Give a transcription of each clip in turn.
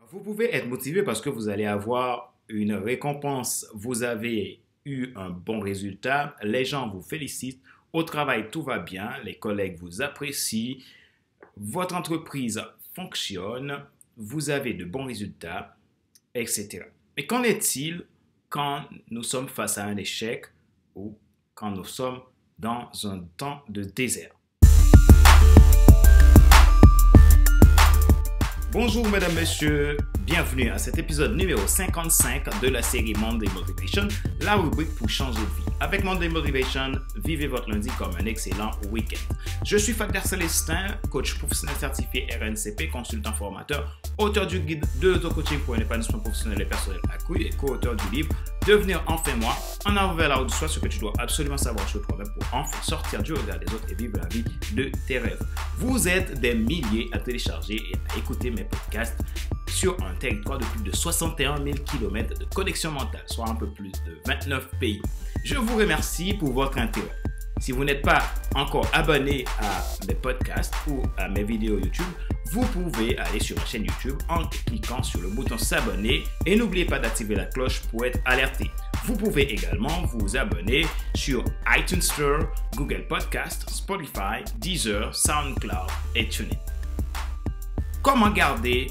Vous pouvez être motivé parce que vous allez avoir une récompense, vous avez eu un bon résultat, les gens vous félicitent, au travail tout va bien, les collègues vous apprécient, votre entreprise fonctionne, vous avez de bons résultats, etc. Mais qu'en est-il quand nous sommes face à un échec ou quand nous sommes dans un temps de désert? Bonjour mesdames, messieurs, bienvenue à cet épisode numéro 55 de la série Monday Motivation, la rubrique pour changer de vie. Avec Monday Motivation, vivez votre lundi comme un excellent week-end. Je suis Fadler Célestin, coach professionnel certifié RNCP, consultant formateur, auteur du guide de l'auto-coaching pour un épanouissement professionnel et personnel accru et co-auteur du livre Devenir enfin moi, en avant vers la haute de soi, ce que tu dois absolument savoir sur toi-même pour enfin sortir du regard des autres et vivre la vie de tes rêves. Vous êtes des milliers à télécharger et à écouter mes podcasts sur un territoire de plus de 61 000 km de connexion mentale, soit un peu plus de 29 pays. Je vous remercie pour votre intérêt. Si vous n'êtes pas encore abonné à mes podcasts ou à mes vidéos YouTube, vous pouvez aller sur ma chaîne YouTube en cliquant sur le bouton s'abonner et n'oubliez pas d'activer la cloche pour être alerté. Vous pouvez également vous abonner sur iTunes Store, Google Podcast, Spotify, Deezer, SoundCloud et TuneIn. Comment garder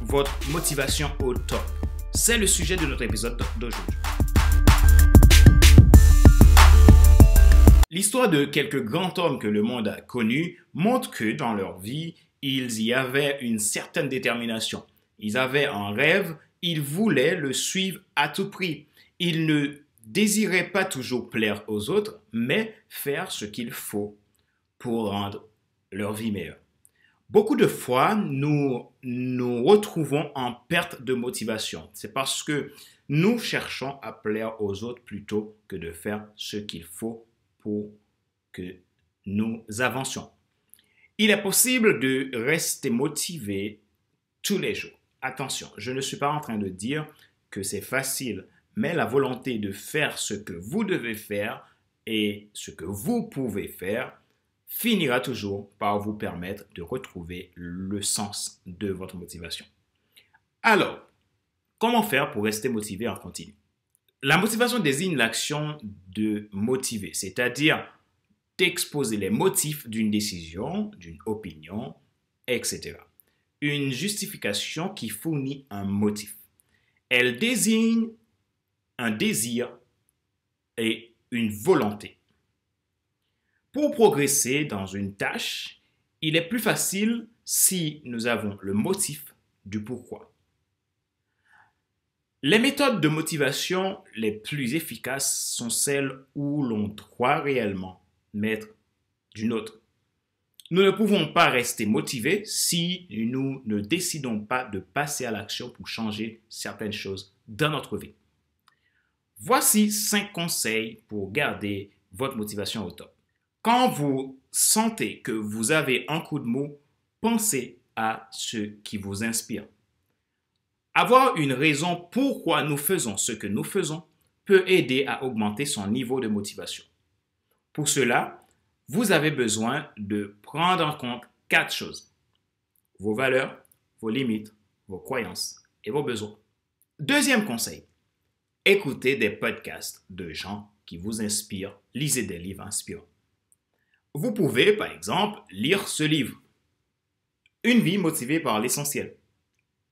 votre motivation au top? C'est le sujet de notre épisode d'aujourd'hui. L'histoire de quelques grands hommes que le monde a connus montre que dans leur vie, ils y avaient une certaine détermination. Ils avaient un rêve, ils voulaient le suivre à tout prix. Ils ne désiraient pas toujours plaire aux autres, mais faire ce qu'il faut pour rendre leur vie meilleure. Beaucoup de fois, nous nous retrouvons en perte de motivation. C'est parce que nous cherchons à plaire aux autres plutôt que de faire ce qu'il faut pour que nous avancions. Il est possible de rester motivé tous les jours. Attention, je ne suis pas en train de dire que c'est facile, mais la volonté de faire ce que vous devez faire et ce que vous pouvez faire finira toujours par vous permettre de retrouver le sens de votre motivation. Alors, comment faire pour rester motivé en continu? La motivation désigne l'action de motiver, c'est-à-dire d'exposer les motifs d'une décision, d'une opinion, etc. Une justification qui fournit un motif. Elle désigne un désir et une volonté. Pour progresser dans une tâche, il est plus facile si nous avons le motif du pourquoi. Les méthodes de motivation les plus efficaces sont celles où l'on doit réellement mettre du nôtre. Nous ne pouvons pas rester motivés si nous ne décidons pas de passer à l'action pour changer certaines choses dans notre vie. Voici 5 conseils pour garder votre motivation au top. Quand vous sentez que vous avez un coup de mou, pensez à ce qui vous inspire. Avoir une raison pourquoi nous faisons ce que nous faisons peut aider à augmenter son niveau de motivation. Pour cela, vous avez besoin de prendre en compte 4 choses. Vos valeurs, vos limites, vos croyances et vos besoins. Deuxième conseil, écoutez des podcasts de gens qui vous inspirent, lisez des livres inspirants. Vous pouvez, par exemple, lire ce livre, Une vie motivée par l'essentiel.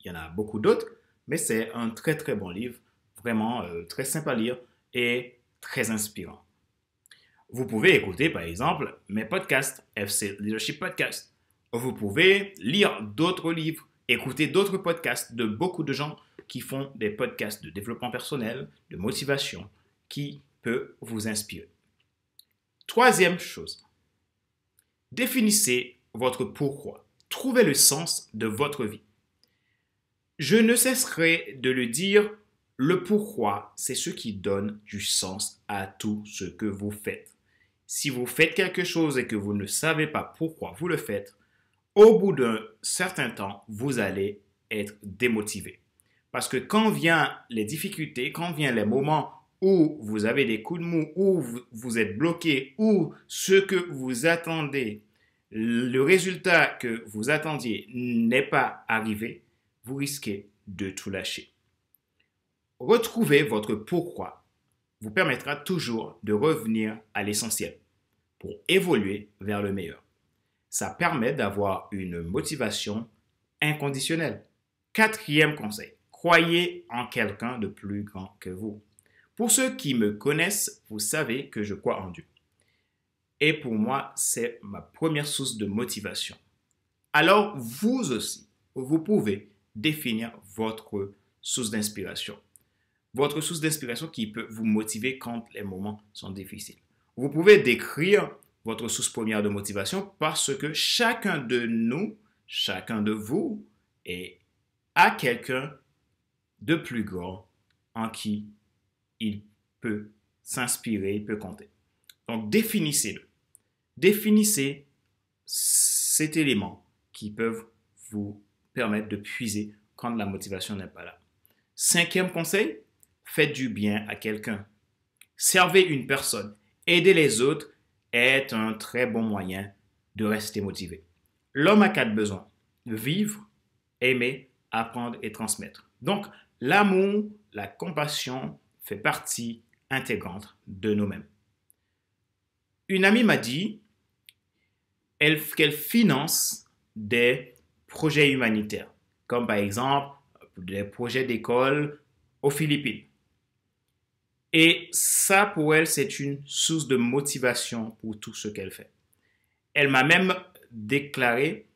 Il y en a beaucoup d'autres, mais c'est un très très bon livre, vraiment très simple à lire et très inspirant. Vous pouvez écouter par exemple mes podcasts, FC Leadership Podcast. Vous pouvez lire d'autres livres, écouter d'autres podcasts de beaucoup de gens qui font des podcasts de développement personnel, de motivation, qui peut vous inspirer. Troisième chose, définissez votre pourquoi. Trouvez le sens de votre vie. Je ne cesserai de le dire, le pourquoi, c'est ce qui donne du sens à tout ce que vous faites. Si vous faites quelque chose et que vous ne savez pas pourquoi vous le faites, au bout d'un certain temps, vous allez être démotivé. Parce que quand viennent les difficultés, quand viennent les moments où vous avez des coups de mou, où vous êtes bloqué, où ce que vous attendez, le résultat que vous attendiez n'est pas arrivé, vous risquez de tout lâcher. Retrouver votre pourquoi vous permettra toujours de revenir à l'essentiel pour évoluer vers le meilleur. Ça permet d'avoir une motivation inconditionnelle. 4e conseil, croyez en quelqu'un de plus grand que vous. Pour ceux qui me connaissent, vous savez que je crois en Dieu. Et pour moi, c'est ma première source de motivation. Alors, vous aussi, vous pouvez définir votre source d'inspiration. Votre source d'inspiration qui peut vous motiver quand les moments sont difficiles. Vous pouvez décrire votre source première de motivation parce que chacun de nous, chacun de vous, a quelqu'un de plus grand en qui il peut s'inspirer, il peut compter. Donc, définissez-le. Définissez cet élément qui peuvent vous permettre de puiser quand la motivation n'est pas là. 5e conseil, faites du bien à quelqu'un. Servez une personne. Aider les autres est un très bon moyen de rester motivé. L'homme a 4 besoins. Vivre, aimer, apprendre et transmettre. Donc, l'amour, la compassion fait partie intégrante de nous-mêmes. Une amie m'a dit qu'elle finance des projets humanitaires, comme par exemple des projets d'école aux Philippines. Et ça, pour elle, c'est une source de motivation pour tout ce qu'elle fait. Elle m'a même déclaré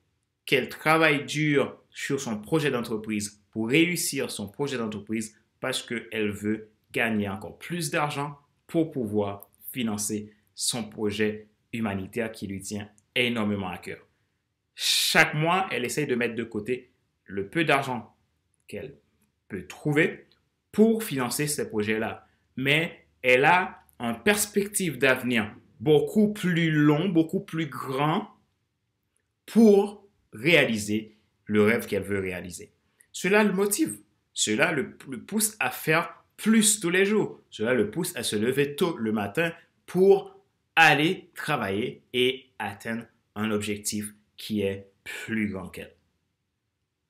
qu'elle travaille dur sur son projet d'entreprise pour réussir son projet d'entreprise parce qu'elle veut gagner encore plus d'argent pour pouvoir financer son projet humanitaire qui lui tient énormément à cœur. Chaque mois, elle essaye de mettre de côté le peu d'argent qu'elle peut trouver pour financer ces projets-là. Mais elle a une perspective d'avenir beaucoup plus long, beaucoup plus grand pour réaliser le rêve qu'elle veut réaliser. Cela le motive. Cela le pousse à faire plus tous les jours. Cela le pousse à se lever tôt le matin pour aller travailler et atteindre un objectif qui est plus grand qu'elle.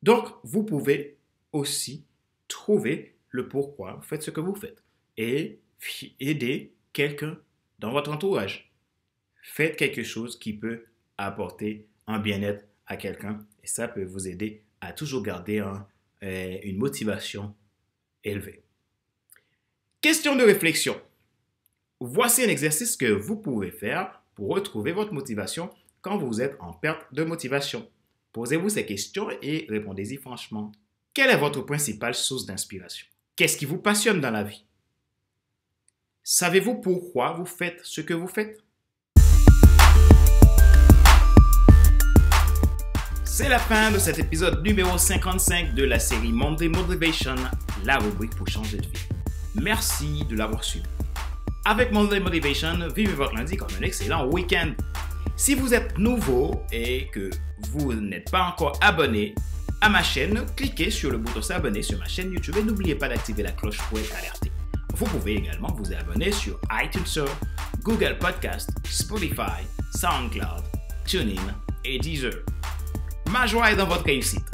Donc, vous pouvez aussi trouver le pourquoi vous faites ce que vous faites et aider quelqu'un dans votre entourage. Faites quelque chose qui peut apporter un bien-être à quelqu'un et ça peut vous aider à toujours garder une motivation élevée. Question de réflexion. Voici un exercice que vous pouvez faire pour retrouver votre motivation quand vous êtes en perte de motivation. Posez-vous ces questions et répondez-y franchement. Quelle est votre principale source d'inspiration? Qu'est-ce qui vous passionne dans la vie? Savez-vous pourquoi vous faites ce que vous faites? C'est la fin de cet épisode numéro 55 de la série Monday Motivation, la rubrique pour changer de vie. Merci de l'avoir suivi. Avec Monday Motivation, vivez votre lundi comme un excellent week-end. Si vous êtes nouveau et que vous n'êtes pas encore abonné à ma chaîne, cliquez sur le bouton s'abonner sur ma chaîne YouTube et n'oubliez pas d'activer la cloche pour être alerté. Vous pouvez également vous abonner sur iTunes, Google Podcast, Spotify, SoundCloud, TuneIn et Deezer. Ma joie est dans votre réussite.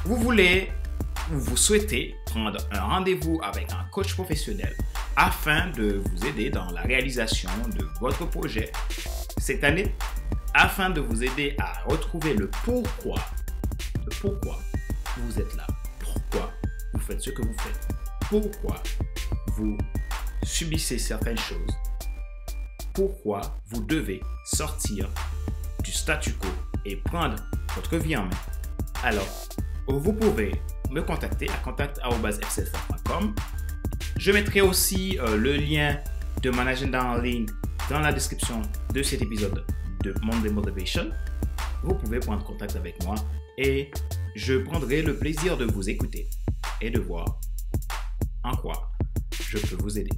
Vous souhaitez prendre un rendez-vous avec un coach professionnel afin de vous aider dans la réalisation de votre projet cette année, afin de vous aider à retrouver le pourquoi vous êtes là, pourquoi vous faites ce que vous faites, pourquoi vous subissez certaines choses, pourquoi vous devez sortir du statu quo et prendre votre vie en main. Alors, vous pouvez me contacter à contact@fcfr.com. Je mettrai aussi le lien de mon agenda en ligne dans la description de cet épisode de Monday Motivation. Vous pouvez prendre contact avec moi et je prendrai le plaisir de vous écouter et de voir en quoi je peux vous aider.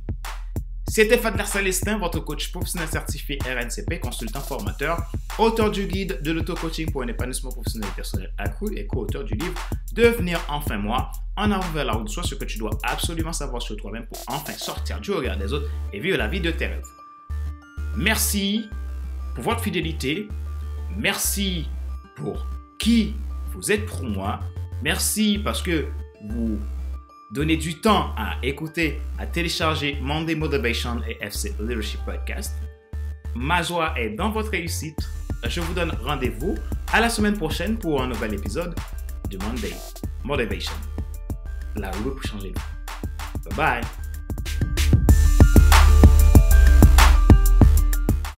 C'était Fadler Célestin, votre coach professionnel certifié RNCP, consultant formateur, auteur du guide de l'auto-coaching pour un épanouissement professionnel et personnel accru et co-auteur du livre Devenir enfin moi, en avant vers la route, soit ce que tu dois absolument savoir sur toi-même pour enfin sortir du regard des autres et vivre la vie de tes rêves. Merci pour votre fidélité. Merci pour qui vous êtes pour moi. Merci parce que vous donnez du temps à écouter, à télécharger Monday Motivation et FC Leadership Podcast. Ma joie est dans votre réussite. Je vous donne rendez-vous à la semaine prochaine pour un nouvel épisode de Monday Motivation. La roue pour changer. Bye bye.